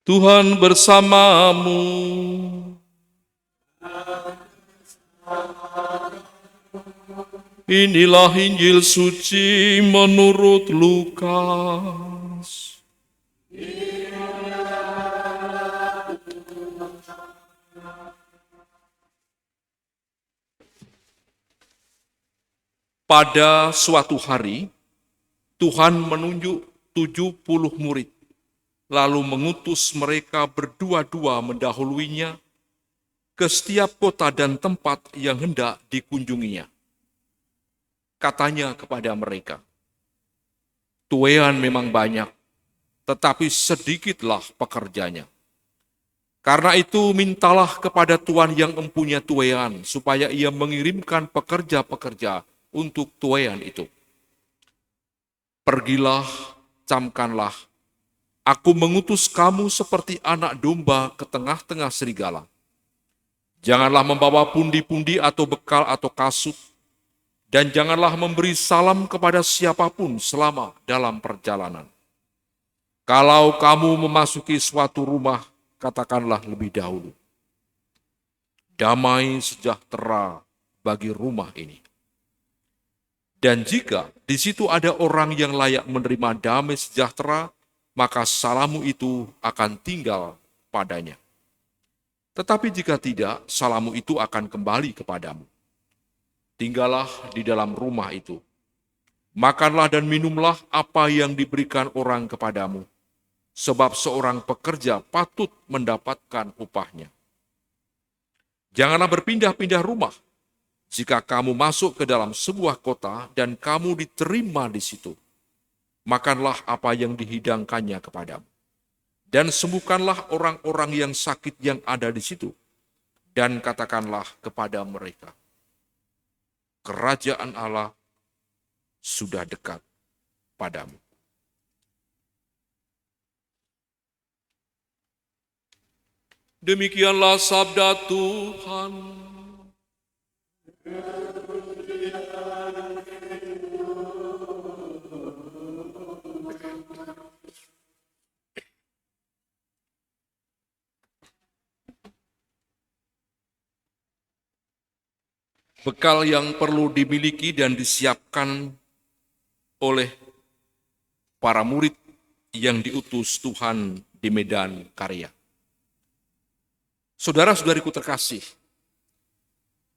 Tuhan bersamamu. Inilah Injil suci menurut Lukas. Pada suatu hari, Tuhan menunjuk 70 murid, lalu mengutus mereka berdua-dua mendahuluinya ke setiap kota dan tempat yang hendak dikunjunginya. Katanya kepada mereka, tuaian memang banyak, tetapi sedikitlah pekerjanya. Karena itu mintalah kepada Tuhan yang mempunyai tuaian, supaya ia mengirimkan pekerja-pekerja untuk tuaian itu. Pergilah, camkanlah, aku mengutus kamu seperti anak domba ke tengah-tengah serigala. Janganlah membawa pundi-pundi atau bekal atau kasut, dan janganlah memberi salam kepada siapapun selama dalam perjalanan. Kalau kamu memasuki suatu rumah, katakanlah lebih dahulu, damai sejahtera bagi rumah ini. Dan jika di situ ada orang yang layak menerima damai sejahtera, maka salammu itu akan tinggal padanya. Tetapi jika tidak, salammu itu akan kembali kepadamu. Tinggallah di dalam rumah itu. Makanlah dan minumlah apa yang diberikan orang kepadamu, sebab seorang pekerja patut mendapatkan upahnya. Janganlah berpindah-pindah rumah. Jika kamu masuk ke dalam sebuah kota dan kamu diterima di situ, makanlah apa yang dihidangkannya kepadamu. Dan sembuhkanlah orang-orang yang sakit yang ada di situ, dan katakanlah kepada mereka, kerajaan Allah sudah dekat padamu. Demikianlah sabda Tuhan. Bekal yang perlu dimiliki dan disiapkan oleh para murid yang diutus Tuhan di medan karya. Saudara-saudariku terkasih,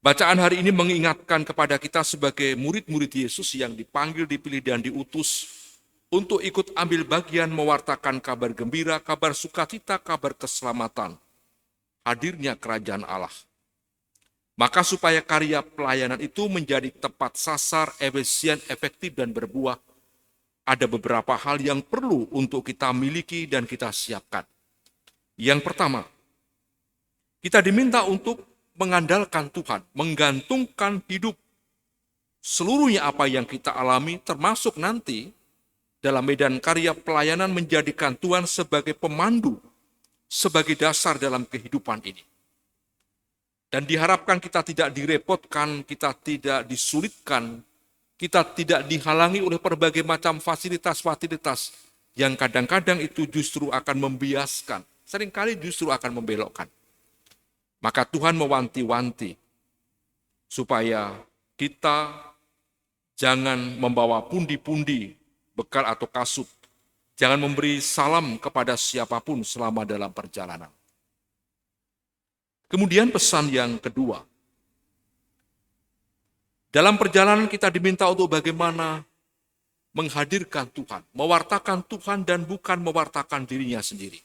bacaan hari ini mengingatkan kepada kita sebagai murid-murid Yesus yang dipanggil, dipilih, dan diutus untuk ikut ambil bagian mewartakan kabar gembira, kabar sukacita, kabar keselamatan, hadirnya kerajaan Allah. Maka supaya karya pelayanan itu menjadi tepat sasar, efisien, efektif, dan berbuah, ada beberapa hal yang perlu untuk kita miliki dan kita siapkan. Yang pertama, kita diminta untuk mengandalkan Tuhan, menggantungkan hidup seluruhnya apa yang kita alami, termasuk nanti dalam medan karya pelayanan menjadikan Tuhan sebagai pemandu, sebagai dasar dalam kehidupan ini. Dan diharapkan kita tidak direpotkan, kita tidak disulitkan, kita tidak dihalangi oleh berbagai macam fasilitas-fasilitas yang kadang-kadang itu justru akan membiaskan, seringkali justru akan membelokkan. Maka Tuhan mewanti-wanti supaya kita jangan membawa pundi-pundi, bekal atau kasut, jangan memberi salam kepada siapapun selama dalam perjalanan. Kemudian pesan yang kedua, dalam perjalanan kita diminta untuk bagaimana menghadirkan Tuhan, mewartakan Tuhan dan bukan mewartakan dirinya sendiri.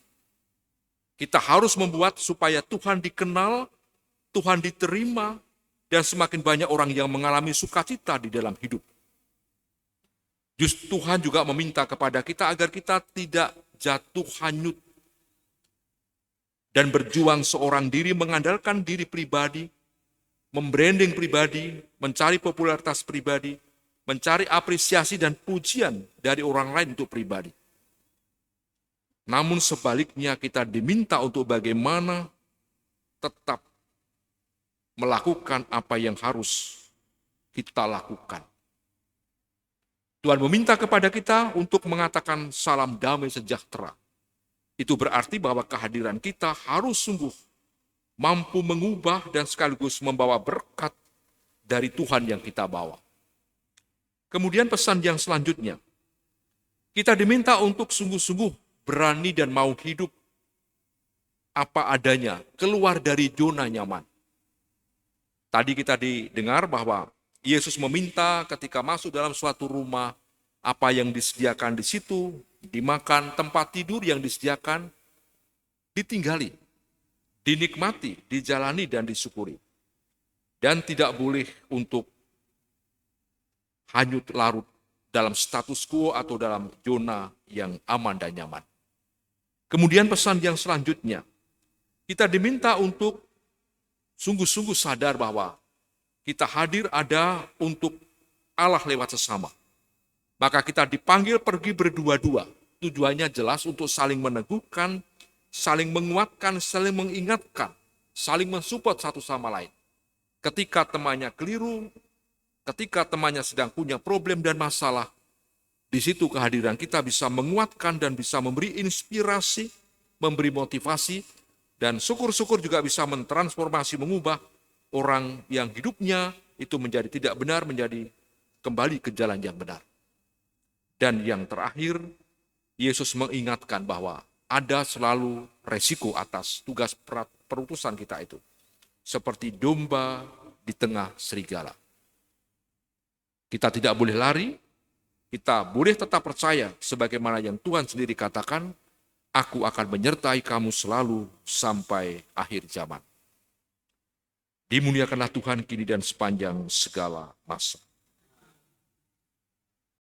Kita harus membuat supaya Tuhan dikenal, Tuhan diterima, dan semakin banyak orang yang mengalami sukacita di dalam hidup. Justru Tuhan juga meminta kepada kita agar kita tidak jatuh hanyut dan berjuang seorang diri, mengandalkan diri pribadi, membranding pribadi, mencari popularitas pribadi, mencari apresiasi dan pujian dari orang lain untuk pribadi. Namun sebaliknya kita diminta untuk bagaimana tetap melakukan apa yang harus kita lakukan. Tuhan meminta kepada kita untuk mengatakan salam damai sejahtera. Itu berarti bahwa kehadiran kita harus sungguh mampu mengubah dan sekaligus membawa berkat dari Tuhan yang kita bawa. Kemudian pesan yang selanjutnya, kita diminta untuk sungguh-sungguh berani dan mau hidup apa adanya, keluar dari zona nyaman. Tadi kita didengar bahwa Yesus meminta ketika masuk dalam suatu rumah, apa yang disediakan di situ, dimakan, tempat tidur yang disediakan, ditinggali, dinikmati, dijalani, dan disyukuri. Dan tidak boleh untuk hanyut larut dalam status quo atau dalam zona yang aman dan nyaman. Kemudian pesan yang selanjutnya, kita diminta untuk sungguh-sungguh sadar bahwa kita hadir ada untuk Allah lewat sesama. Maka kita dipanggil pergi berdua-dua. Tujuannya jelas untuk saling meneguhkan, saling menguatkan, saling mengingatkan, saling mensupport satu sama lain. Ketika temannya keliru, ketika temannya sedang punya problem dan masalah, di situ kehadiran kita bisa menguatkan dan bisa memberi inspirasi, memberi motivasi, dan syukur-syukur juga bisa mentransformasi, mengubah orang yang hidupnya itu menjadi tidak benar, menjadi kembali ke jalan yang benar. Dan yang terakhir, Yesus mengingatkan bahwa ada selalu resiko atas tugas perutusan kita itu. Seperti domba di tengah serigala. Kita tidak boleh lari, kita boleh tetap percaya sebagaimana yang Tuhan sendiri katakan, aku akan menyertai kamu selalu sampai akhir zaman. Dimuliakanlah Tuhan kini dan sepanjang segala masa.